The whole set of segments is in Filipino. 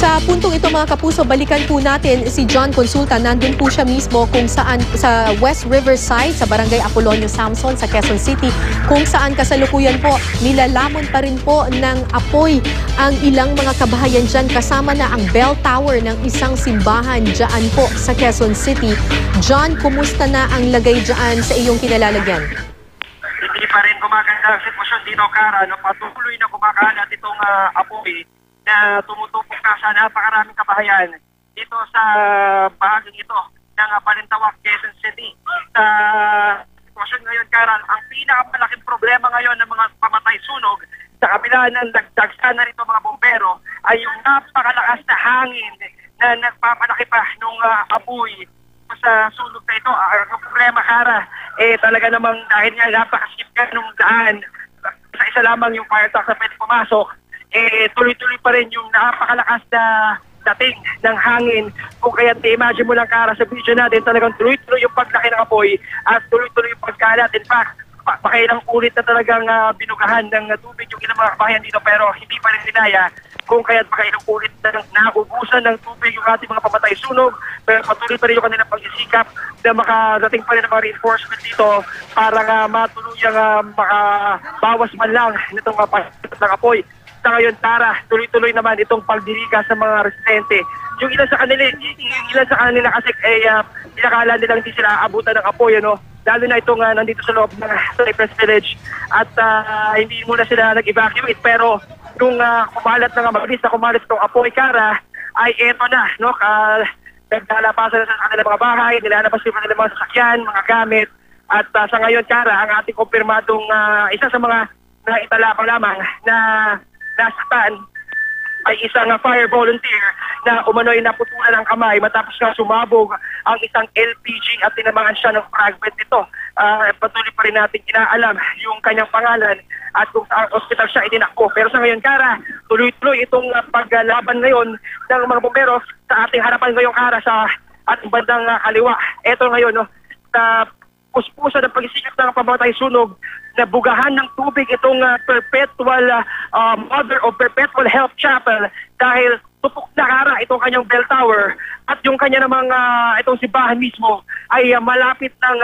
Sa puntong ito mga kapuso, balikan po natin si John Consulta. Nandun po siya mismo kung saan sa West Riverside, sa Barangay Apolonio Samson sa Quezon City, kung saan kasalukuyan po nilalamon pa rin po ng apoy ang ilang mga kabahayan dyan, kasama na ang bell tower ng isang simbahan dyan po sa Quezon City. John, kumusta na ang lagay dyan sa iyong kinalalagyan? Hindi pa rin gumaganda ang sitwasyon dito, Kara. Patuloy na kumakalat itong apoy na tumutupok na sa napakaraming kabahayan dito sa bahaging ito ng Balintawak, Quezon City. Sa sitwasyon ngayon, Kara, ang pinakamalaking problema ngayon ng mga pamatay sunog sa kabila ng dagdagsa na rito mga bombero ay yung napakalakas na hangin na nagpapalaki pa nung apoy sa sunog na ito. Ang problema, Kara, talaga namang dahil nga napakasikip ka nung daan, sa isa lamang yung fire truck na pwede pumasok, tuloy-tuloy pa rin yung napakalakas na dating ng hangin. Kung kaya imagine mo lang, Kara, sa video natin, talagang tuloy-tuloy yung paglaki ng apoy at tuloy-tuloy yung pagkalat. In fact, pakailang ulit na talagang binugahan ng tubig yung ilang mga kabahayan dito, pero hindi pa rin dinaya. Kung kaya't pakailang ulit na naubusan ng tubig yung ating mga pamatay sunog, pero patuloy pa rin yung kanilang pag-isikap na makadating pa rin ng mga reinforcement dito para matuluyang makabawas man lang nitong pagkalat ng apoy. Sa ngayon, Tara, tuloy-tuloy naman itong pagdirika sa mga residente. Yung ilan sa kanila kasi pinakala nilang hindi sila abutan ng apoy, ano? Lalo na itong nandito sa loob ng Cypress Village at hindi muna sila nag-evacuate, pero nung mabilis na kumalat itong apoy, Kara, ay eto na, no? Nagdalapasan na sa kanilang mga bahay, nilalabas yung kanilang mga sasakyan, mga gamit, at sa ngayon, Kara, ang ating kumpirmadong isa sa mga naitala pa lamang na nasaktan ay isang fire volunteer na umano'y naputulan ng kamay matapos nga sumabog ang isang LPG at tinamaan siya ng fragment nito. Patuloy pa rin natin inaalam yung kanyang pangalan at kung sa hospital siya itinakbo. Pero sa ngayon, Kara, tuloy-tuloy itong paglaban ngayon ng mga bomberos sa ating harapan ngayong, Kara, sa ating bandang kaliwa. Ito ngayon, no, sa puspusa ng pag-isikap ng pamatay sunog, na bugahan ng tubig itong Perpetual Mother of Perpetual Health Chapel dahil tupok na, Kara, itong kanyang bell tower at yung kanya namang itong simbahan mismo ay malapit ng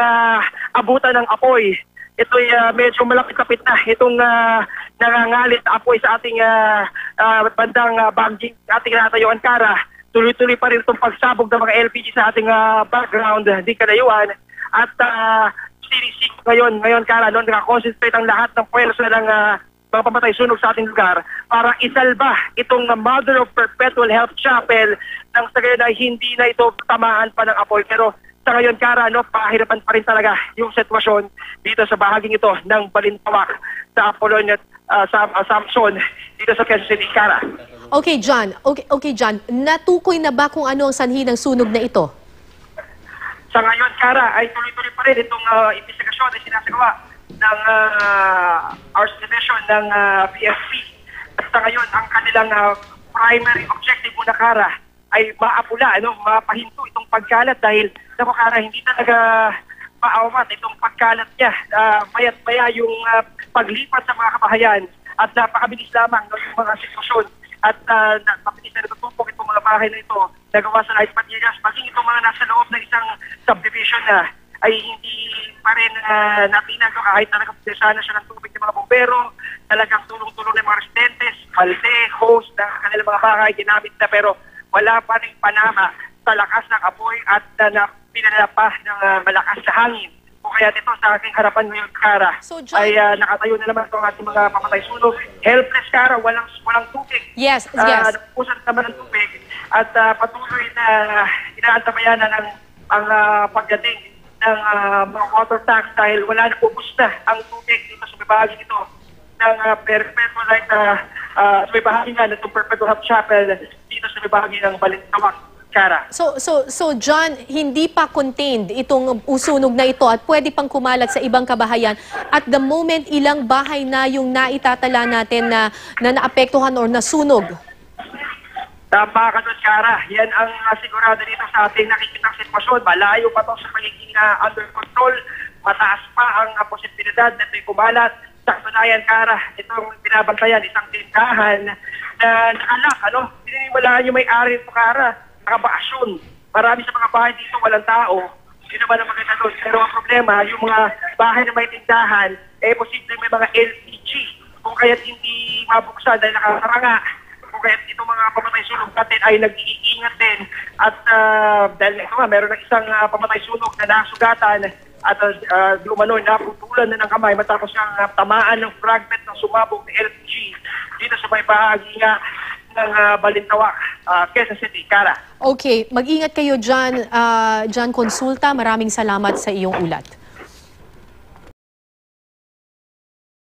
abutan ng apoy. Ito'y medyo malapit-lapit na itong nangangalit na apoy sa ating bandang Banjing, ating natayuan, Kara. Tuloy-tuloy pa rin itong pagsabog ng mga LPG sa ating background, di kalayuan. At sinisik ngayon, Kara, noon nakakonsentrate ang lahat ng pwersa ng mga pamatay sunog sa ating lugar para isalba itong Mother of Perpetual Health Chapel nang sa gayon ay hindi na ito tamaan pa ng apoy. Pero sa ngayon, Kara, no, pahirapan pa rin talaga yung sitwasyon dito sa bahaging ito ng Balintawak sa Apolonio Samson dito sa Quezon City, Kara. Okay, John. Okay, John. Natukoy na ba kung ano ang sanhi ng sunog na ito? Sa ngayon, Kara, ay tuloy-tuloy pa rin itong investigasyon na sinasagawa ng Arts Division ng PFP. At sa ngayon, ang kanilang primary objective muna, Kara, ay maapula, mapahinto itong pagkalat dahil, Kara, hindi talaga maawat itong pagkalat niya. Mayat-maya yung paglipat sa mga kabahayan at napakabilis lamang yung mga sitwasyon. At napabilis na natutupok itong mga bahay na ito nagawa sa light materials, maging itong mga nasa loob ng isang subdivision na ay hindi pa rin natinag kahit talagang pagdesa na siya ng tubig ng mga bombero, talagang tulong-tulong ng mga residentes, balde, hose na kanilang mga bahay ginamit na, pero wala pa rin panama sa lakas ng apoy at pinalapa ng malakas na hangin. Kung kaya dito sa aking harapan ngayon, Kara, so, John, ay nakatayo na naman itong ating mga pamatay sunog. Helpless, Kara, walang tubig. Yes. Napupusan naman ng tubig at patuloy na inaantabayan na ang pagdating ng mga water tanks dahil wala na, ubus na ang tubig dito sa bahagi ito ng Perpetual sa bahagi nga ng Perpetual Health Chapel dito sa bahagi ng Balintawak, Kara. So John, hindi pa contained itong sunog na ito at pwede pang kumalat sa ibang kabahayan. At the moment, ilang bahay na yung naitatala natin na naapektuhan or nasunog? Tama ka doon, Kara. Yan ang sigurado dito sa ating nakikitang sitwasyon. Malayo pa ito sa pagiging under control. Mataas pa ang posibilidad na ito'y kumalat. Sa katunayan, Kara, itong binabantayan, isang tindahan na nakalak, Pininiwalaan yung may-ari ng Kara, nakabakasyon. Marami sa mga bahay dito walang tao. Yun naman ang maganda doon. Pero ang problema, yung mga bahay na may tindahan, posible may mga LPG. Kung kaya't hindi mabuksan dahil nakasaranga, kung kaya't itong mga pamatay sunog natin ay nag-iingat din. At dahil ito nga, meron ng isang pamatay sunog na nasugatan at lumanoy, naputulan na ng kamay matapos ang tamaan ng fragment ng sumabog na LPG dito sa may bahagi nga ng Balintawak, Quezon City. Kara. Okay, mag-ingat kayo dyan, John Consulta. Maraming salamat sa iyong ulat.